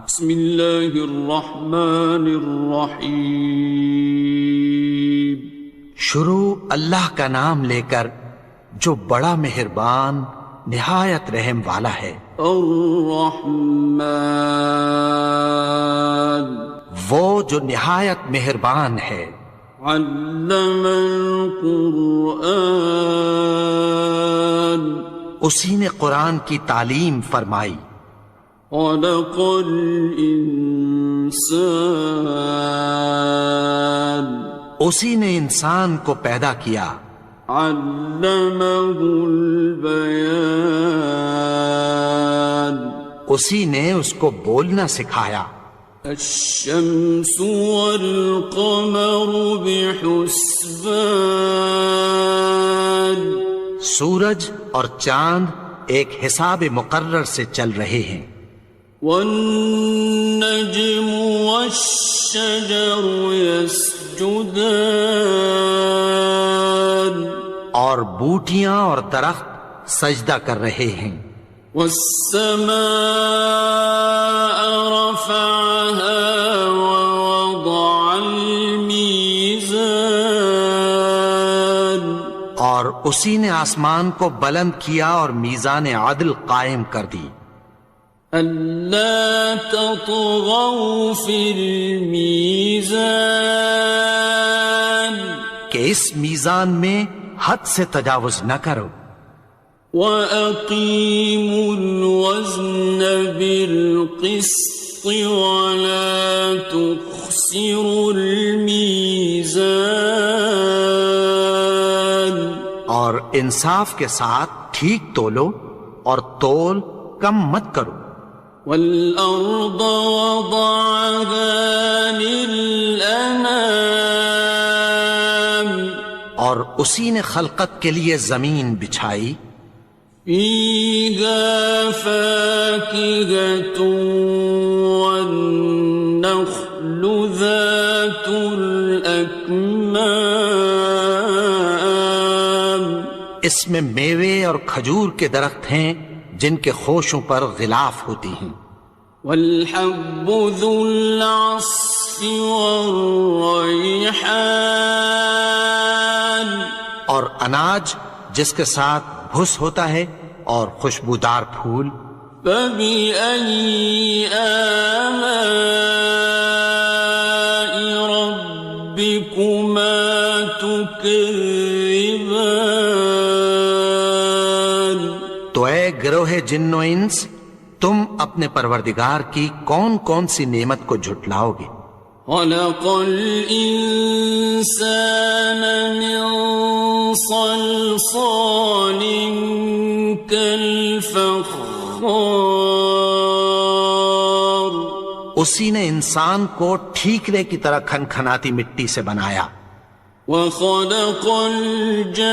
بسم اللہ الرحمن الرحیم. شروع اللہ کا نام لے کر جو بڑا مہربان نہایت رحم والا ہے. الرحمن وہ جو نہایت مہربان ہے. علم القرآن اسی نے قرآن کی تعلیم فرمائی. خلق الانسان اسی نے انسان کو پیدا کیا. علمہ البیان اسی نے اس کو بولنا سکھایا. الشمس والقمر بحسبان سورج اور چاند ایک حساب مقرر سے چل رہے ہیں. والنجم والشجر يسجدان اور بوٹیاں اور درخت سجدہ کر رہے ہیں. والسماء رفعها ووضع الميزان اور اسی نے آسمان کو بلند کیا اور میزان عدل قائم کر دی. ألا تطغوا في الميزان کہ اس میزان میں حد سے تجاوز نہ کرو. وَأَقِيمُوا الْوَزْنَ بِالْقِسْطِ وَلَا تُخْسِرُوا الْمِيزَانَ اور انصاف کے ساتھ ٹھیک تولو اور تول کم مت کرو. وَالْأَرْضَ وَضَعَهَا لِلْأَنَامِ اور اسی نے خلقت کے لیے زمین بچھائی. فِيهَا فَاكِهَةٌ وَالنَّخْلُ ذَاتُ الْأَكْمَامِ اس میں میوے اور کھجور کے درخت ہیں جن کے خوشوں پر غلاف ہوتی ہیں. وَالْحَبُّ ذُو الْعَصْفِ وَالرَّيْحَانِ اور اناج جس کے ساتھ بھس ہوتا ہے اور خوشبودار پھول. فَبِأَيِّ آلَاءِ رَبِّكُمَا تُكَذِّبَانِ تو اے گروہ جن و انس تم اپنے پروردگار کی کون کون سی نعمت کو جھٹلاؤ گے. خَلَقَ الْإِنسَانَ مِنْ صَلْصَالٍ كَالْفَخَّارِ اسی نے انسان کو ٹھیکرے کی طرح کھنکھناتی مٹی سے بنایا. وَخَلَقَ الْجَانَّ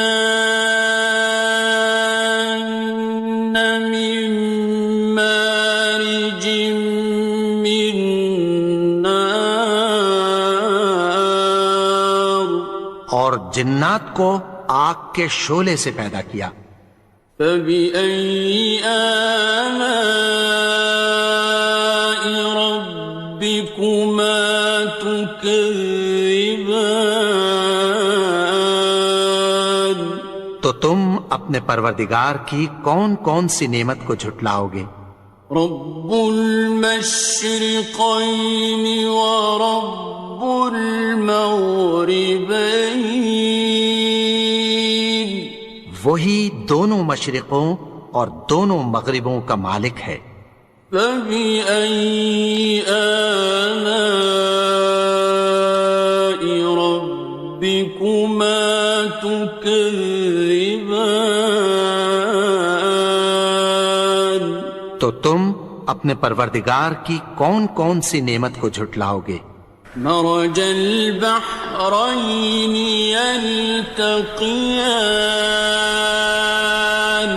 مِن مَّارِجٍ مِّن نَّارٍ اور جنات کو آگ کے شعلے سے پیدا کیا. فَبِأَيِّ آلَاءِ رَبِّكُمَا تُكَذِّبَانِ تو تم اپنے پروردگار کی کون کون سی نعمت کو جھٹلاؤ گے. رب المشرقين ورب المغربين وہی دونوں مشرقوں اور دونوں مغربوں کا مالک ہے. فبأي آلاء ربكما تكذبان تو تم اپنے پروردگار کی کون کون سی نعمت کو جھٹلاؤ گے. مرج البحرين يلتقيان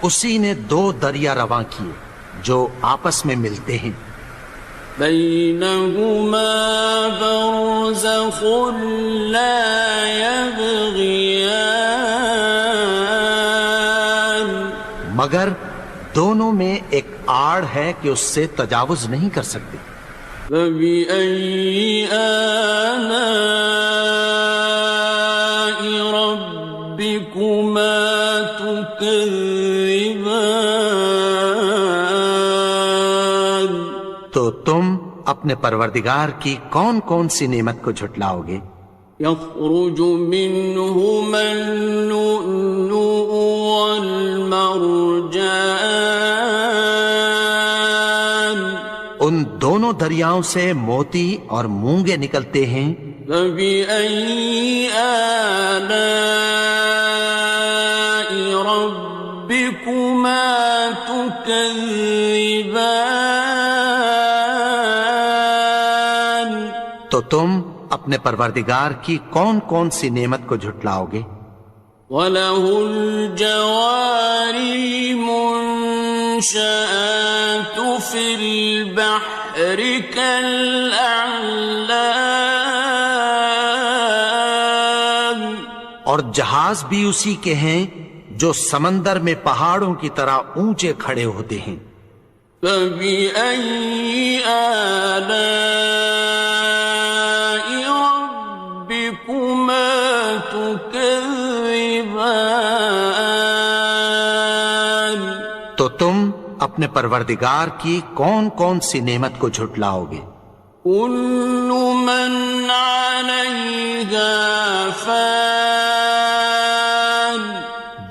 اسی نے دو دریا رواں کیے جو آپس میں ملتے ہیں. بينهما برزخ لا يبغيان مگر دونوں میں ایک آڑ ہے کہ اس سے تجاوز نہیں کر سکتے. فبأي آلاء ربكما تكذبان. تو تم اپنے پروردگار کی کون کون سی نعمت کو جھٹلاؤ گے؟ يخرج منهما اللؤلؤ والمرجان. ان دونوں دریاؤں سے موتی اور مونگے نکلتے ہیں. فبأي آلاء ربكما تكذبان. تو تم اپنے پروردگار کی کون کون سی نعمت کو جھٹلاؤ گے؟ وَلَهُ الْجَوَارِ الْمُنشَآتُ فِي الْبَحْرِ كَالْأَعْلَامِ. اور جہاز بھی اسی کے ہیں جو سمندر میں پہاڑوں کی طرح اونچے کھڑے ہوتے ہیں. فَبِأَيِّ آلَاءِ رَبِّكُمَا تُكَذِّبَانِ. تو تم اپنے پروردگار کی کون کون سی نعمت کو جھٹلاؤ گے؟ كُلُّ مَنْ عَلَيْهَا فَانٍ.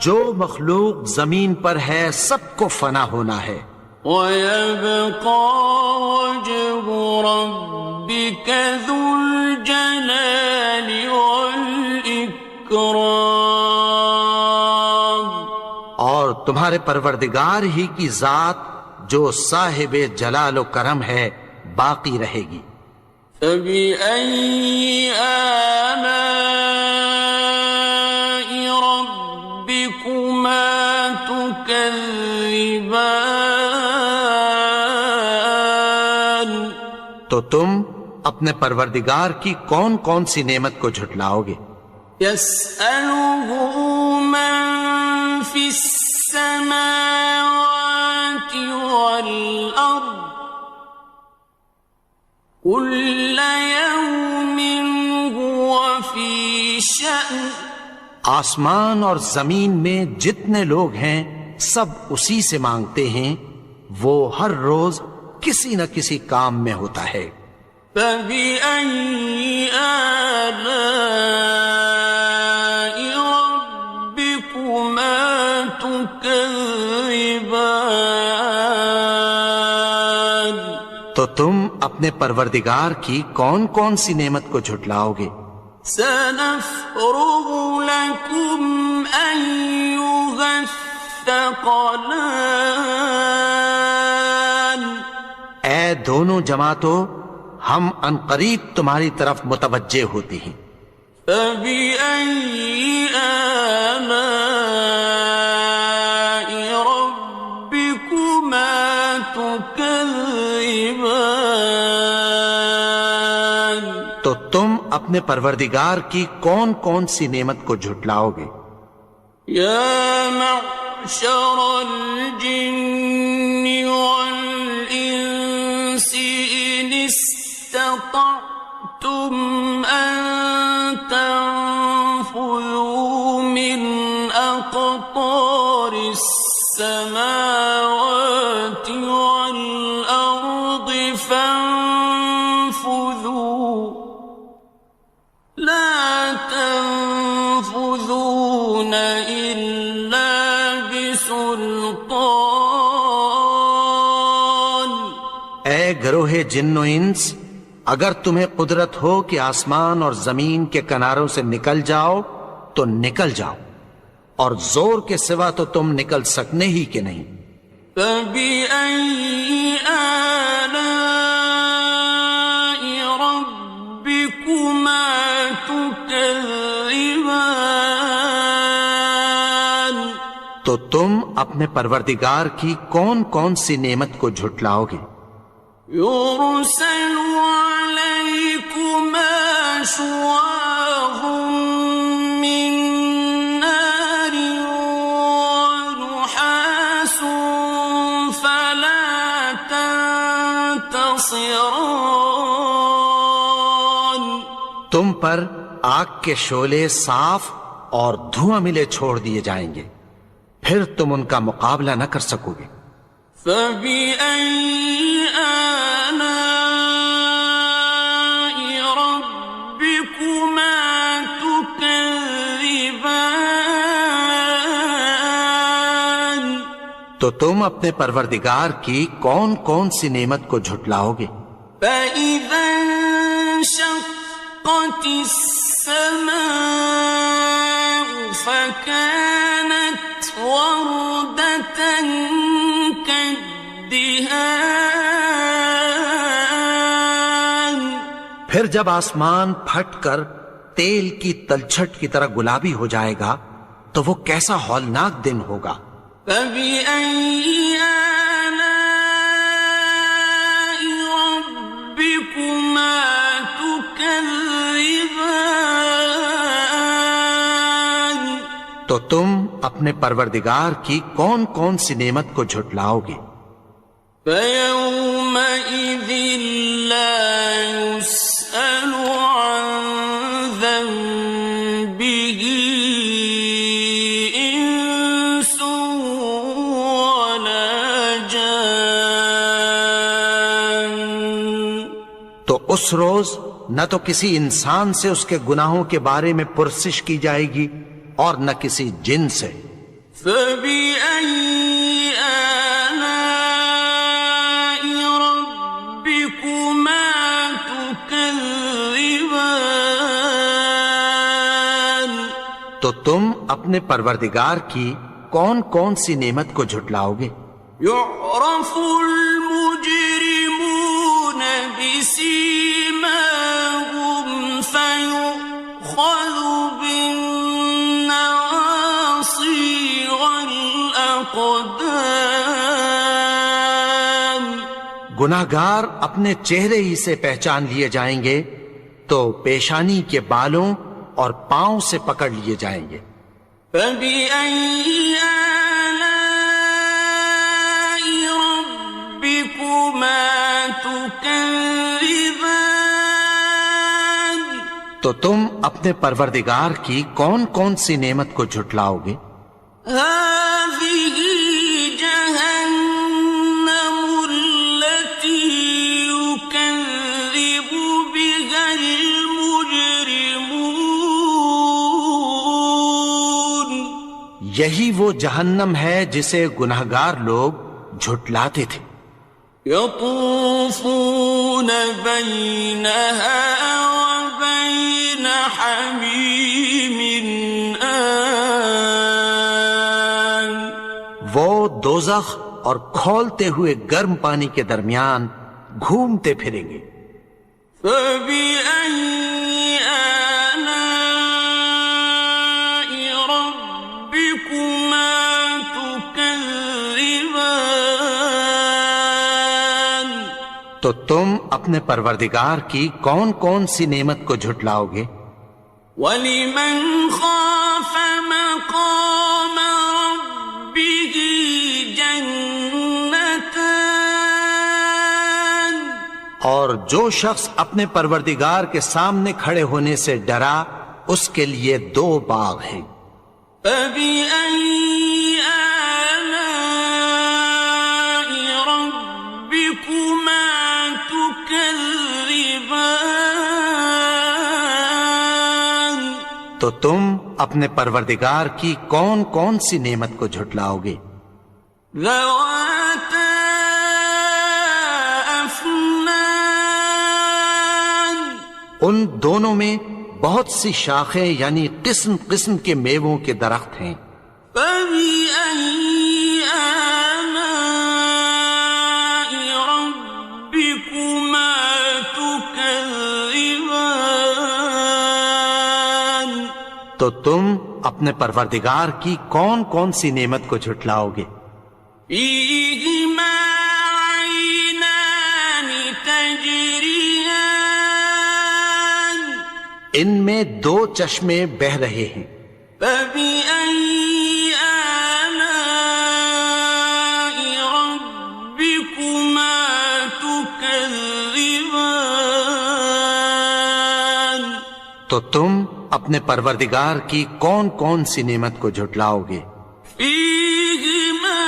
جو مخلوق زمین پر ہے سب کو فنا ہونا ہے. وَيَبْقَى وَجْهُ رَبِّكَ ذُو الْجَلَالِ وَالْإِكْرَامِ. اور تمہارے پروردگار ہی کی ذات جو صاحب جلال و کرم ہے باقی رہے گی. فَبِأَيِّ آلَاءِ رَبِّكُمَا تُكَذِّبَانِ. تو تم اپنے پروردگار کی کون کون سی نعمت کو جھٹلاؤ گے؟ يَسْأَلُهُ مَن فِي السَّمَاوَاتِ وَالْأَرْضِ كُلَّ يَوْمٍ هُوَ فِي شَأْنٍ. آسمان اور زمین میں جتنے لوگ ہیں سب اسی سے مانگتے ہیں، وہ ہر روز کسی نہ کسی کام میں ہوتا ہے. فَبِأَيِّ آلَاءِ رَبِّكُمَا تُكَذِّبَانِ. تو تم اپنے پروردگار کی کون کون سی نعمت کو جھٹلاؤ گے؟ سَنَفْرُغُ لَكُمْ أَيُّهَ الثَّقَلَانِ. اے دونوں جماعتوں، ہم عنقریب تمہاری طرف متوجہ ہوتے ہیں. فَبِأَيِّ آلَاءِ رَبِّكُمَا تُكَذِّبَانِ. تو تم اپنے پروردگار کی کون کون سی نعمت کو جھٹلاؤ گے؟ يَا مَعْشَرَ الْجِنِّ وَالْإِنسِ إِنِ اسْتَطَعْتُمْ أَن تَنفُذُوا مِنْ أَقْطَارِ السَّمَاوَاتِ وَالْأَرْضِ فَانفُذُوا لَا تَنفُذُونَ إِلَّا بِسُلْطَانٍ. اے گروہ جن و انس، اگر تمہیں قدرت ہو کہ آسمان اور زمین کے کناروں سے نکل جاؤ تو نکل جاؤ، اور زور کے سوا تو تم نکل سکنے ہی کہ نہیں. فَبِأَيِّ آلَاءِ رَبِّكُمَا تُكَذِّبَانِ. تو تم اپنے پروردگار کی کون کون سی نعمت کو جھٹلاؤ گے؟ يُرْسَلُ عَلَيْكُمَا شُوَاظٌ مِّن نَّارٍ وَنُحَاسٌ ينتصران تم پر آگ کے شعلے صاف اور دھواں ملے چھوڑ دیے جائیں گے، پھر تم ان کا مقابلہ نہ کر سکو گے۔ فبأي آلاء ربكما تكذبان تو تم اپنے پروردگار کی کون کون سی نعمت کو جھٹلاؤ گے؟ فإذا انشقت السماء فكانت وردة كالدهان پھر جب آسمان پھٹ کر تیل کی تلچھٹ کی طرح گلابی ہو جائے گا تو وہ کیسا ہولناک دن ہوگا۔ فبأي آلاء ربكما تكذبان تو تم اپنے پروردگار کی کون کون سی نعمت کو جھٹلاؤ گے؟ فيومئذ لا يسأل عن ذنبه إنس ولا جان تو اس روز نہ تو کسی انسان سے اس کے گناہوں کے بارے میں پرسش کی جائے گی اور نہ کسی جن سے۔ فبأي آلاء ربكما تكذبان تو تم اپنے پروردگار کی کون کون سی نعمت کو جھٹلاؤ گے؟ يعرف المجرمون بسيماهم فيؤخذ بالنواصي والأقدام گناہگار اپنے چہرے ہی سے پہچان لیے جائیں گے تو پیشانی کے بالوں اور پاؤں سے پکڑ لیے جائیں گے۔ فبأي آلاء ربكما تكذبان تو تم اپنے پروردگار کی کون کون سی نعمت کو جھٹلاؤ گے؟ هذه جهنم التي يكذب بها المجرمون یہی وہ جہنم ہے جسے گناہگار لوگ جھٹلاتے تھے۔ يطوفون بينها وبين حميم آن وہ دوزخ اور کھولتے ہوئے گرم پانی کے درمیان گھومتے پھریں گے۔ فبأي آلاء ربكما تكذبان تو تم اپنے پروردگار کی کون کون سی نعمت کو جھٹلاؤ گے؟ وَلِمَنْ خَافَ مَقَامَ رَبِّهِ جَنَّتَانِ اور جو شخص اپنے پروردگار کے سامنے کھڑے ہونے سے ڈرا اس کے لیے دو باغ ہیں۔ فَبِأَيِّ آلَاءِ رَبِّكُمَا تُكَذِّبَانِ تو تم اپنے پروردگار کی کون کون سی نعمت کو جھٹلاؤ گے؟ ذَوَاتَا أَفْنَانٍ ان دونوں میں بہت سی شاخیں یعنی قسم قسم کے میووں کے درخت ہیں۔ فَبِأَيِّ آلَاءِ رَبِّكُمَا تُكَذِّبَانِ تو تم اپنے پروردگار کی کون کون سی نعمت کو جھٹلاؤ گے؟ فِيهِمَا عَيْنَانِ تَجْرِيَانِ ان میں دو چشمے بہہ رہے ہیں۔ فَبِأَيِّ آلَاءِ رَبِّكُمَا تُكَذِّبَانِ تكذبان تو تم اپنے پروردگار کی کون کون سی نعمت کو جھٹلاؤ گے؟ فيهما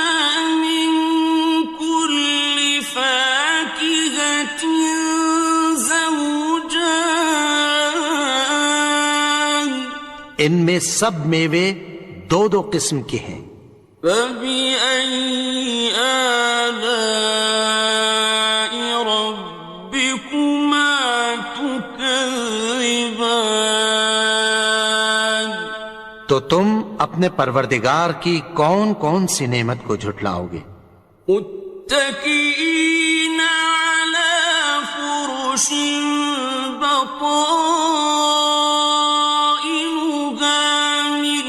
من كل فاكهة زوجان ان میں سب میوے دو دو قسم کے ہیں۔ فبأي آلاء ربكما تكذبان تو تم اپنے پروردگار کی کون کون سی نعمت کو جھٹلاؤ گے؟ متكئين على فرش بطائنها من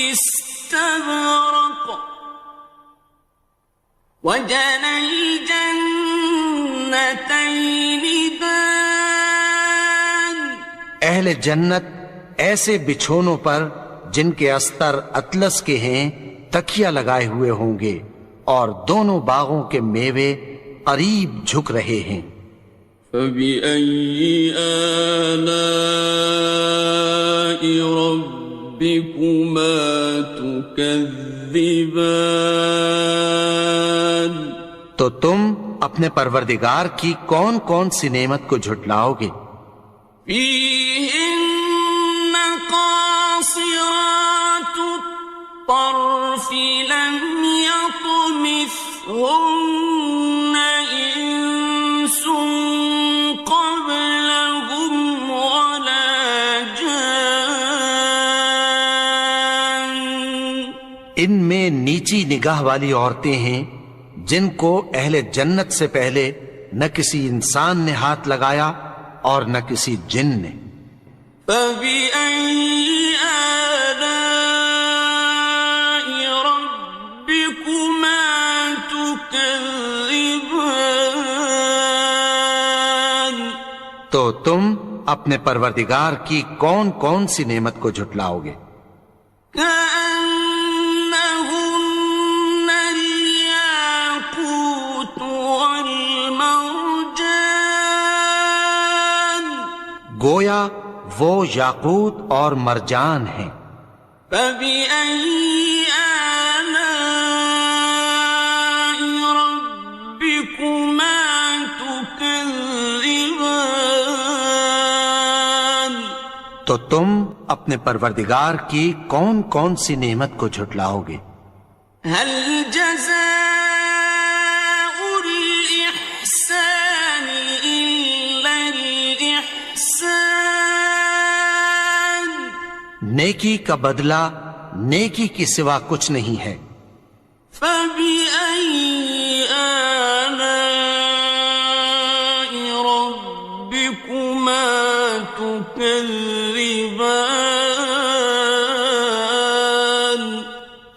استبرق وجنى الجنتين دان اہل جنت ایسے بچھونوں پر جن کے استر اطلس کے ہیں تکیہ لگائے ہوئے ہوں گے، اور دونوں باغوں کے میوے قریب جھک رہے ہیں۔ فبأي آلاء ربكما تكذبان تو تم اپنے پروردگار کی کون کون سی نعمت کو جھٹلاؤ گے؟ فيهن قاصرات الطرف لم يطمثهن إنس قبلهم ولا جان ان میں نیچی نگاہ والی عورتیں ہیں جن کو اہل جنت سے پہلے نہ کسی انسان نے ہاتھ لگایا اور نہ کسی جن نے۔ فبأي آلاء ربكما تكذبان تو تم اپنے پروردگار کی کون کون سی نعمت کو جھٹلاؤ گے؟ كأنهن الياقوت والمرجان گویا وہ یاقوت اور مرجان ہیں۔ فبأي آلاء ربكما تكذبان تو تم اپنے پروردگار کی کون کون سی نعمت کو جھٹلاؤ گے؟ هل جزاء الإحسان إلا الإحسان نیکی کا بدلہ نیکی کی سوا کچھ نہیں ہے۔ فبأي آلاء ربكما تكذبان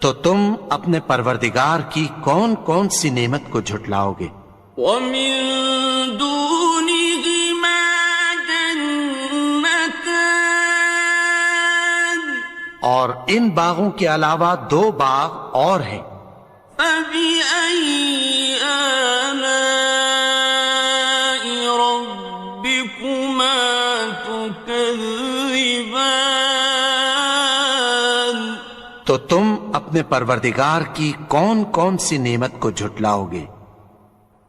تو تم اپنے پروردگار کی کون کون سی نعمت کو جھٹلاؤ گے؟ ومن دونهما جنتان اور ان باغوں کے علاوہ دو باغ اور ہیں۔ فبأي آلاء ربكما تكذبان تو تم اپنے پروردگار کی کون کون سی نعمت کو جھٹلاؤ گے؟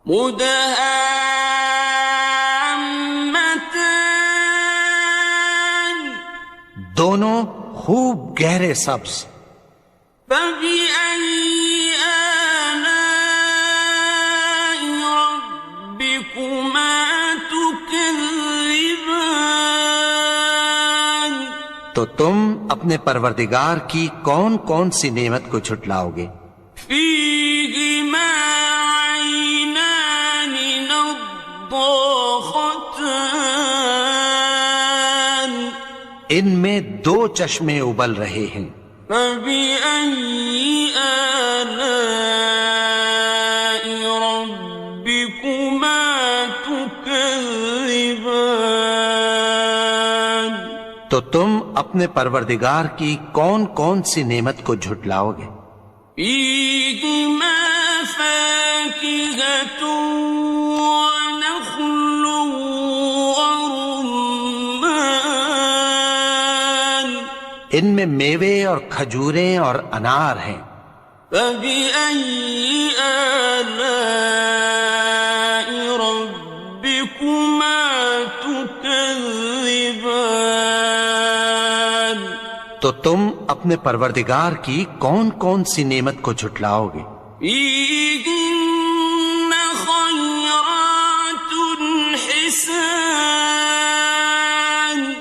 مدهامتان دونوں خوب گہرے سبز۔ فبأي آلاء ربكما تكذبان تو تم اپنے پروردگار کی کون کون سی نعمت کو جھٹلاؤ گے؟ فيهما عينان نضاختان ان میں دو چشمے ابل رہے ہیں۔ فبأي آلاء ربكما تكذبان تو تم اپنے پروردگار کی کون کون سی نعمت کو جھٹلاؤ گے؟ فيهما فاكهة ونخل ان میں میوے اور کھجوریں اور انار ہیں. فبأي آلاء ربكما تكذبان. تو تم اپنے پروردگار کی کون کون سی نعمت کو جھٹلاؤ گے؟ فيهن خيرات حسان.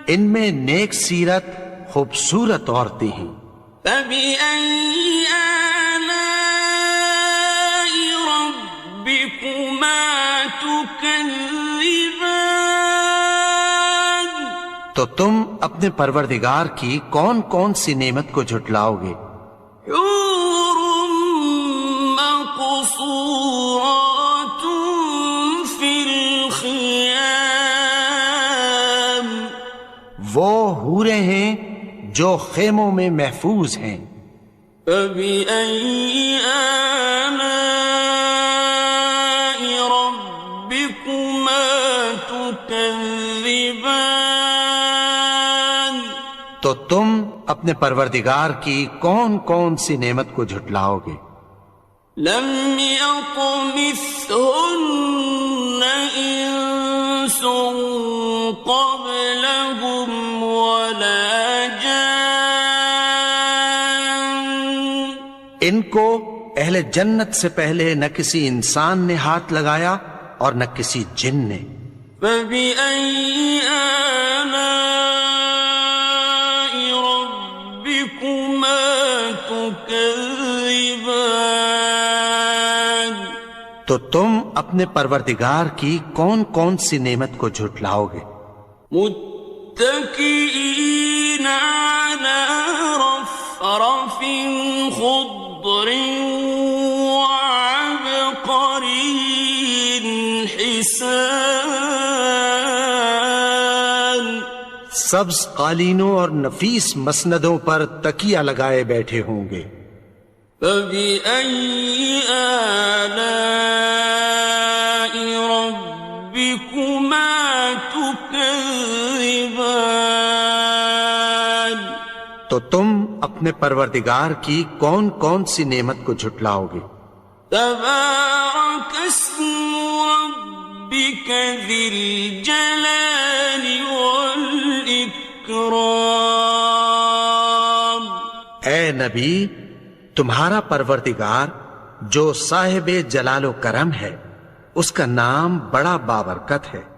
ان میں نیک سیرت خوبصورت عورتیں ہیں. فبأي آلاء ربكما تكذبان. تو تم اپنے پروردگار کی کون کون سی نعمت کو جھٹلاؤ گے؟ حور مقصورات في الخيام. وہ حوریں ہیں جو خیموں میں محفوظ ہیں. فبأي آلاء ربكما تكذبان. تو تم اپنے پروردگار کی کون کون سی نعمت کو جھٹلاؤ گے؟ لم يطمثهن إنس قبلهم ولا جان. ان کو اہل جنت سے پہلے نہ کسی انسان نے ہاتھ لگایا اور نہ کسی جن نے. فبأي آلاء ربكما تكذبان. تو تم اپنے پروردگار کی کون کون سی نعمت کو جھٹلاؤ گے؟ متكئين على رفرف خضر وعبقري حسان. سبز قالینوں اور نفیس مسندوں پر تکیہ لگائے بیٹھے ہوں گے. فبأي آلاء ربكما تكذبان. تو تم اپنے پروردگار کی کون کون سی نعمت کو جھٹلاؤ گے؟ تبارك اسم ربك ذي الجلال والإكرام. اے نبی، تمہارا پروردگار جو صاحب جلال و کرم ہے، اس کا نام بڑا بابرکت ہے.